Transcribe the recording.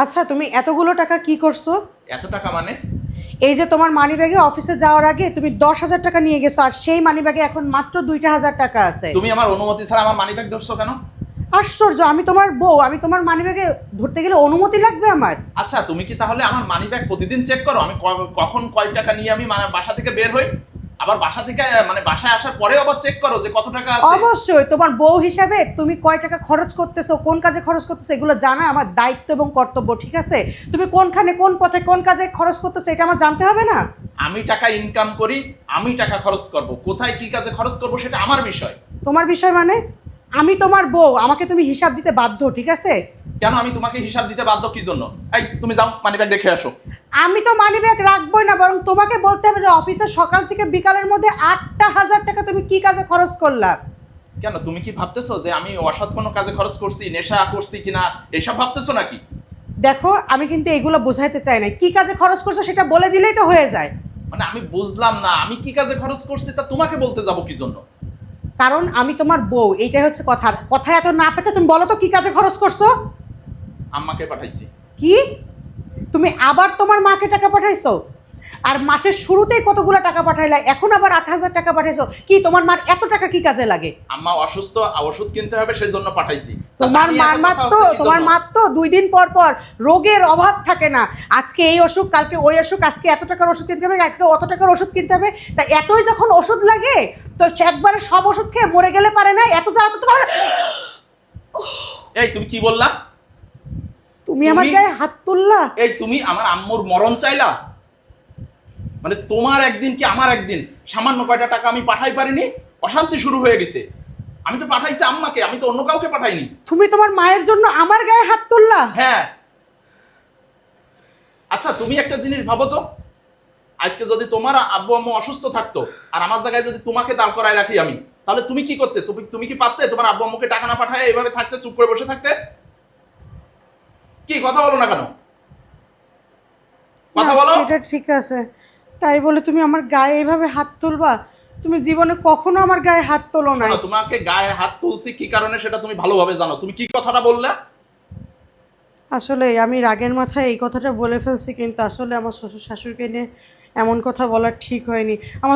আচ্ছা, তুমি এতগুলো টাকা কি করছো? এত টাকা মানে? এই যে তোমার মানিব্যাগে অফিসে যাওয়ার আগে তুমি 10,000 টাকা নিয়ে গেছো, আর সেই মানিব্যাগে এখন মাত্র 2,000 টাকা আছে। তুমি আমার অনুমতি ছাড়া আমার মানিব্যাগ ধরছো কেন? আশ্চর্য! আমি তোমার বউ, আমি তোমার মানিব্যাগে ধরতে গেলে অনুমতি লাগবে আমার? আচ্ছা, তুমি কি তাহলে আমার মানিব্যাগ প্রতিদিন চেক করো? আমি কখন কয় টাকা নিয়ে আমি বাসা থেকে বের হই, আবার বাসা থেকে বাসায় আসার পরেও আবার চেক করো যে কত টাকা আছে? অবশ্যই, তোমার বউ হিসাবে তুমি কয় টাকা খরচ করতেছো, কোন কাজে খরচ করতেছো, এগুলো জানা আমার দায়িত্ব এবং কর্তব্য, ঠিক আছে? তুমি কোনখানে, কোন পথে, কোন কাজে খরচ করতেছো, এটা আমার জানতে হবে না? আমি টাকা ইনকাম করি, আমি টাকা খরচ করব, কোথায় কি কাজে খরচ করব সেটা আমার বিষয়। তোমার বিষয় মানে? আমি তোমার বউ, আমাকে তুমি হিসাব দিতে বাধ্য, ঠিক আছে? কেন আমি তোমাকে হিসাব দিতে বাধ্য কি জন্য? এই তুমি যাও মানিব্যাগ রেখে আসো। আমি তো মানিব্যাগ রাখবোই না, বরং তোমাকে বলতে হবে যে অফিসে সকাল থেকে বিকালের মধ্যে 8,000 টাকা তুমি কি কাজে খরচ করলা। কেন তুমি কি ভাবতেছো যে আমি অসৎ কোনো কাজে খরচ করছি, নেশা করছি কিনা এসব ভাবতেছো নাকি? দেখো, আমি কিন্তু এগুলো বোঝাইতে চাই না, কি কাজে খরচ করছো সেটা বলে দিলেই তো হয়ে যায়। মানে আমি বুঝলাম না, আমি কি কাজে খরচ করছি তা তোমাকে বলতে যাব কি জন্য? কারণ আমি তোমার বউ, এইটাই হচ্ছে কথা। কথা এত না পেঁচে তুমি বলো তো কি কাজে খরচ করছো। আম্মাকে পাঠাইছি। কি? তুমি আবার তোমার মাকে টাকা পাঠাইছো? আর মাসের শুরুতেই কতগুলো টাকা পাঠাইলা, এখন আবার 8,000 টাকা পাঠাইছো। কি তোমার মার এত টাকা কি কাজে লাগে? আম্মা অসুস্থ, ওষুধ কিনতে হবে সেই জন্য পাঠাইছি। তোমার মার তো 2 দিন পর পর রোগের অভাব থাকে না। আজকে এই অসুখ, কালকে ওই অসুখ, আজকে এত টাকার ওষুধ কিনতে হবে, আজকে অত টাকার ওষুধ কিনতে হবে। তা এতই যখন ওষুধ লাগে, তো একবারে সব ওষুধ খেয়ে মরে গেলে পারে না? এত জ্বালা তো তোমার। এই তুমি কি বললা? তুমি আমার গায়ে হাত তুললা? এই তুমি আমার আম্মুর মরণ চাইলা? মানে তোমার একদিন কি আমার একদিন? সামান্য কয়টা টাকা আমি পাঠাই পারিনি, অশান্তি শুরু হয়ে গেছে। আমি তো পাঠাইছি আম্মাকে, আমি তো অন্য কাউকে পাঠাইনি। তুমি তোমার মায়ের জন্য আমার গায়ে হাত তুললা? হ্যাঁ। আচ্ছা তুমি একটা জিনিস ভাবো তো, আজকে যদি তোমার আব্বু আম্মু অসুস্থ থাকতো আর আমার জায়গায় যদি তোমাকে দাঁড় করায় রাখি আমি, তাহলে তুমি কি করতে? তুমি কি পারতে তোমার আব্বু আম্মুকে টাকা না পাঠায় এইভাবে থাকতে, চুপ করে বসে থাকতে? কি কথা বলো না কেন? কথা বলো। সেটা ঠিক আছে, তাই বলে তুমি আমার গায়ে এইভাবে হাত তুলবা? তুমি জীবনে কখনো আমার গায়ে হাত তোলো না। শোনো, তোমাকে গায়ে হাত তুলছি কি কারণে সেটা তুমি ভালোভাবে জানো। তুমি কি কথাটা বললে? আসলে আমি রাগের মাথায় এই কথাটা বলে ফেলছি, কিন্তু আসলে আমার শ্বশুর শাশুড়িকে নিয়ে এমন কথা বলা ঠিক হয়নি। আমার